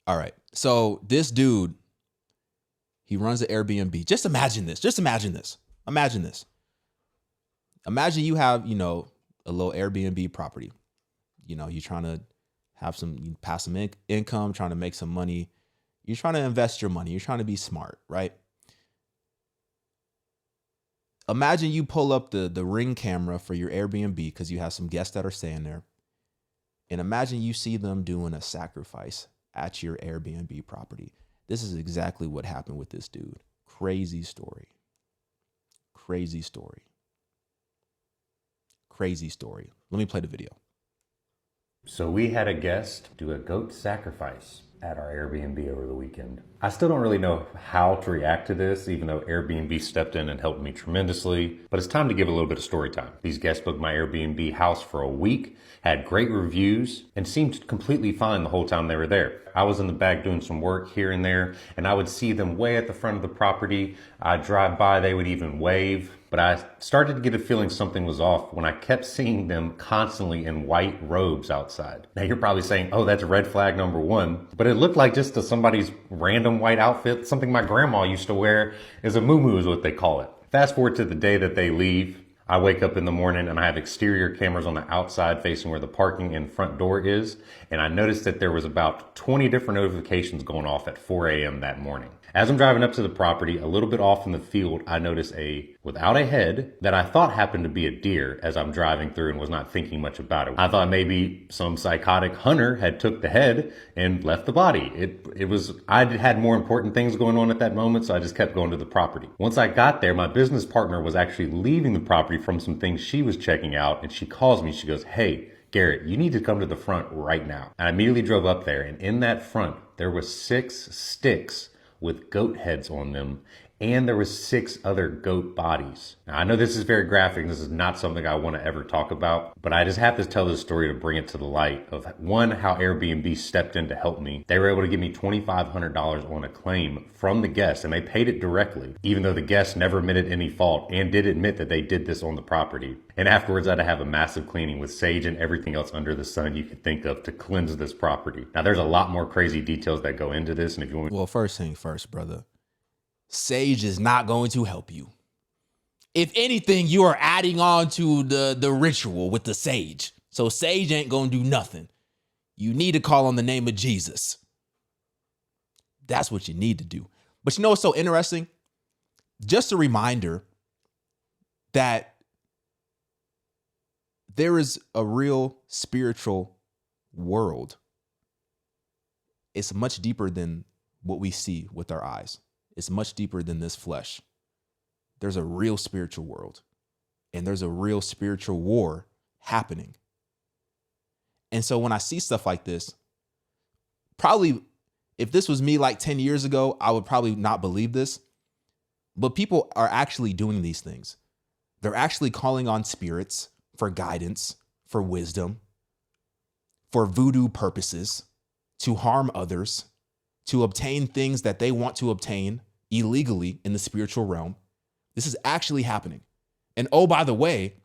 All right. So this dude, he runs an Airbnb. Just imagine this. Just imagine this. Imagine this. Imagine you have, a little Airbnb property. You're trying to have some passive income, trying to make some money. You're trying to invest your money. You're trying to be smart, right? Imagine you pull up the Ring camera for your Airbnb because you have some guests that are staying there. And imagine you see them doing a sacrifice at your Airbnb property. This is exactly what happened with this dude. Crazy story. Crazy story. Crazy story. Let me play the video. So we had a guest do a goat sacrifice at our Airbnb over the weekend. I still don't really know how to react to this, even though Airbnb stepped in and helped me tremendously. But it's time to give a little bit of story time. These guests booked my Airbnb house for a week, had great reviews, and seemed completely fine the whole time they were there. I was in the back doing some work here and there, and I would see them way at the front of the property. I'd drive by, they would even wave. But I started to get a feeling something was off when I kept seeing them constantly in white robes outside. Now you're probably saying, oh, that's red flag number one. But it looked like just somebody's random white outfit, something my grandma used to wear is a muumuu is what they call it. Fast forward to the day that they leave. I wake up in the morning and I have exterior cameras on the outside facing where the parking and front door is. And I noticed that there was about 20 different notifications going off at 4 a.m. that morning. As I'm driving up to the property, a little bit off in the field, I notice without a head that I thought happened to be a deer as I'm driving through and was not thinking much about it. I thought maybe some psychotic hunter had took the head and left the body. I had more important things going on at that moment, so I just kept going to the property. Once I got there, my business partner was actually leaving the property from some things she was checking out, and she calls me, she goes, "Hey, Garrett, you need to come to the front right now." And I immediately drove up there, and in that front, there was 6 sticks with goat heads on them, and there was 6 other goat bodies. Now, I know this is very graphic. This is not something I want to ever talk about, but I just have to tell this story to bring it to the light of, one, how Airbnb stepped in to help me. They were able to give me $2,500 on a claim from the guest, and they paid it directly, even though the guest never admitted any fault and did admit that they did this on the property. And afterwards, I had to have a massive cleaning with sage and everything else under the sun you could think of to cleanse this property. Now, there's a lot more crazy details that go into this, and if you want... Well, first thing first, brother. Sage is not going to help you. If anything, you are adding on to the ritual with the sage. So sage ain't going to do nothing. You need to call on the name of Jesus. That's what you need to do. But you know what's so interesting? Just a reminder that there is a real spiritual world. It's much deeper than what we see with our eyes. It's much deeper than this flesh. There's a real spiritual world, and there's a real spiritual war happening. And so when I see stuff like this, probably if this was me like 10 years ago, I would probably not believe this. But people are actually doing these things. They're actually calling on spirits for guidance, for wisdom, for voodoo purposes, to harm others, to obtain things that they want to obtain illegally in the spiritual realm. This is actually happening. And oh, by the way,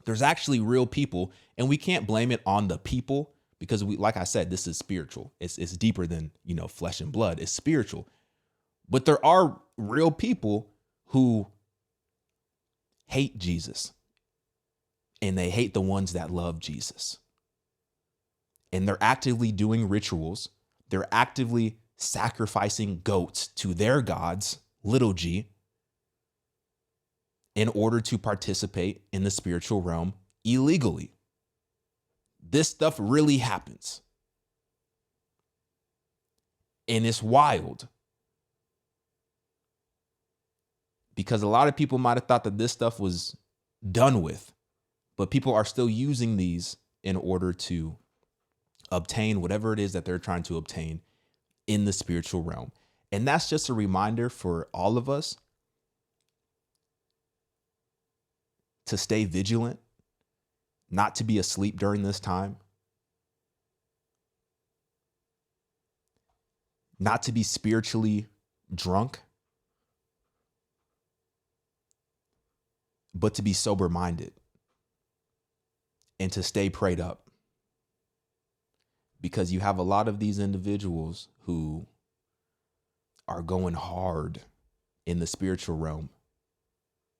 there's actually real people, and we can't blame it on the people because like I said, this is spiritual. It's deeper than, flesh and blood. It's spiritual. But there are real people who hate Jesus, and they hate the ones that love Jesus. And they're actively doing rituals. They're actively sacrificing goats to their gods, little g, in order to participate in the spiritual realm illegally. This stuff really happens. And it's wild. Because a lot of people might have thought that this stuff was done with, but people are still using these in order to obtain whatever it is that they're trying to obtain in the spiritual realm. And that's just a reminder for all of us to stay vigilant, not to be asleep during this time, not to be spiritually drunk, but to be sober-minded and to stay prayed up. because you have a lot of these individuals who are going hard in the spiritual realm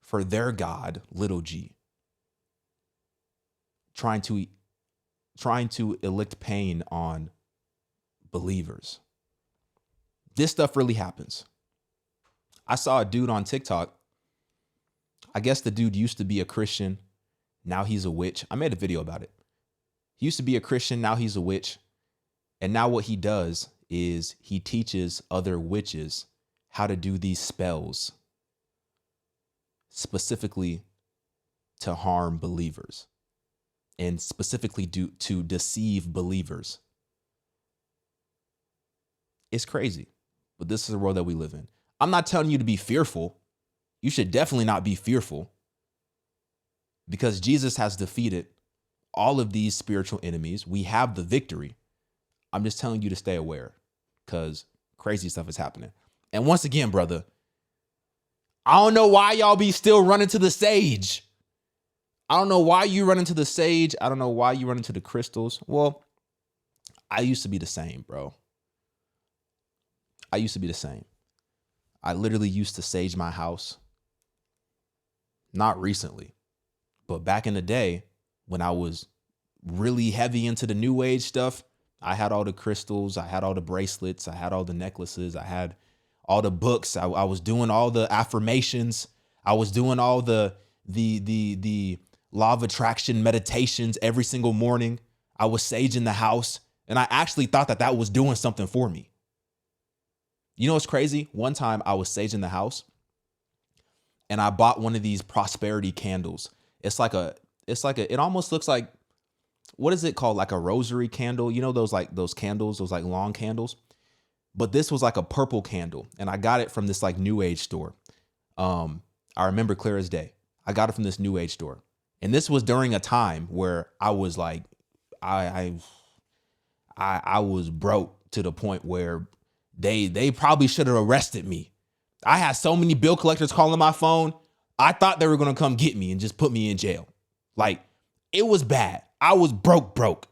for their God, little g, trying to inflict pain on believers. This stuff really happens. I saw a dude on TikTok. I guess the dude used to be a Christian. Now he's a witch. I made a video about it. He used to be a Christian. Now he's a witch. And now what he does is he teaches other witches how to do these spells specifically to harm believers and specifically to deceive believers. It's crazy, but this is the world that we live in. I'm not telling you to be fearful. You should definitely not be fearful because Jesus has defeated all of these spiritual enemies. We have the victory. I'm just telling you to stay aware because crazy stuff is happening. And once again, brother, I don't know why y'all be still running to the sage. I don't know why you run into the sage. I don't know why you run into the crystals. Well, I used to be the same, bro. I used to be the same. I literally used to sage my house. Not recently, but back in the day when I was really heavy into the new age stuff, I had all the crystals, I had all the bracelets, I had all the necklaces, I had all the books. I was doing all the affirmations. I was doing all the law of attraction meditations every single morning. I was saging the house, and I actually thought that was doing something for me. You know what's crazy? One time I was saging the house and I bought one of these prosperity candles. It almost looks like, what is it called? Like a rosary candle. You know, those candles, those like long candles. But this was like a purple candle. And I got it from this like new age store. I remember clear as day. I got it from this new age store. And this was during a time where I was like, I was broke to the point where they probably should have arrested me. I had so many bill collectors calling my phone. I thought they were going to come get me and just put me in jail. Like, it was bad. I was broke.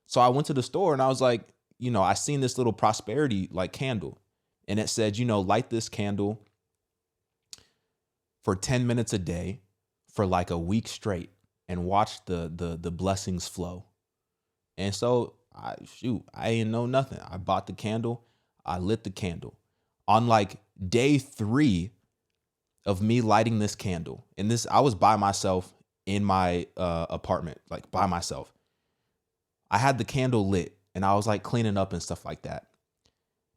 So I went to the store and I was like, I seen this little prosperity like candle, and it said, light this candle for 10 minutes a day for like a week straight and watch the blessings flow. And so I ain't know nothing. I bought the candle. I lit the candle. On like day 3 of me lighting this candle, and I was by myself in my apartment, like by myself. I had the candle lit and I was like cleaning up and stuff like that.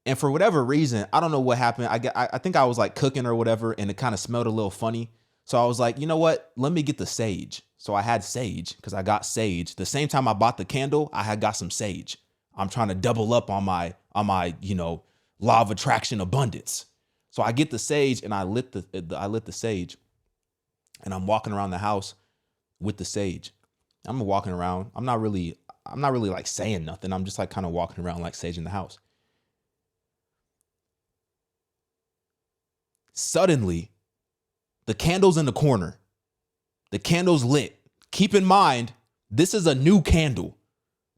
And for whatever reason, I don't know what happened. I think I was like cooking or whatever, and it kind of smelled a little funny. So I was like, you know what? Let me get the sage. So I had sage because I got sage. The same time I bought the candle, I had got some sage. I'm trying to double up on my law of attraction abundance. So I get the sage and I lit the sage, and I'm walking around the house with the sage. I'm walking around. I'm not really like saying nothing. I'm just like kind of walking around like saging the house. Suddenly, the candle's in the corner. The candle's lit. Keep in mind, this is a new candle.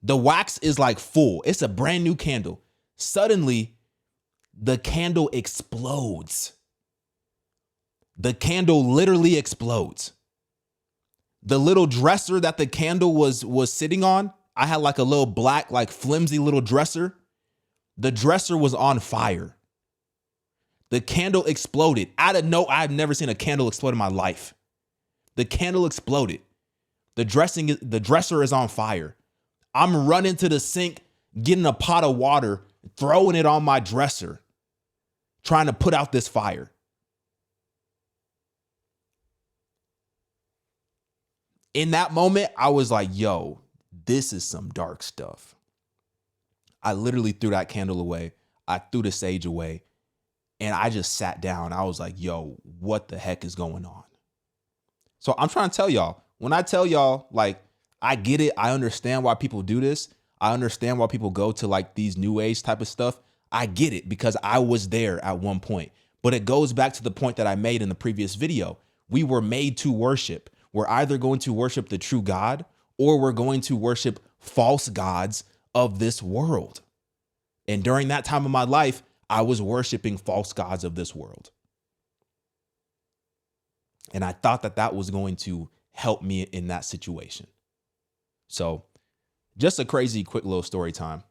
The wax is like full. It's a brand new candle. Suddenly, the candle explodes. The candle literally explodes. The little dresser that the candle was sitting on, I had like a little black, like flimsy little dresser. The dresser was on fire. The candle exploded. I've never seen a candle explode in my life. The candle exploded. The dresser is on fire. I'm running to the sink, getting a pot of water, throwing it on my dresser, trying to put out this fire. In that moment, I was like, yo, this is some dark stuff. I literally threw that candle away. I threw the sage away. And I just sat down. I was like, yo, what the heck is going on? So I'm trying to tell y'all, when I tell y'all, like, I get it. I understand why people do this. I understand why people go to like these new age type of stuff. I get it because I was there at one point. But it goes back to the point that I made in the previous video. We were made to worship. We're either going to worship the true God or we're going to worship false gods of this world. And during that time of my life, I was worshiping false gods of this world. And I thought that that was going to help me in that situation. So just a crazy quick little story time.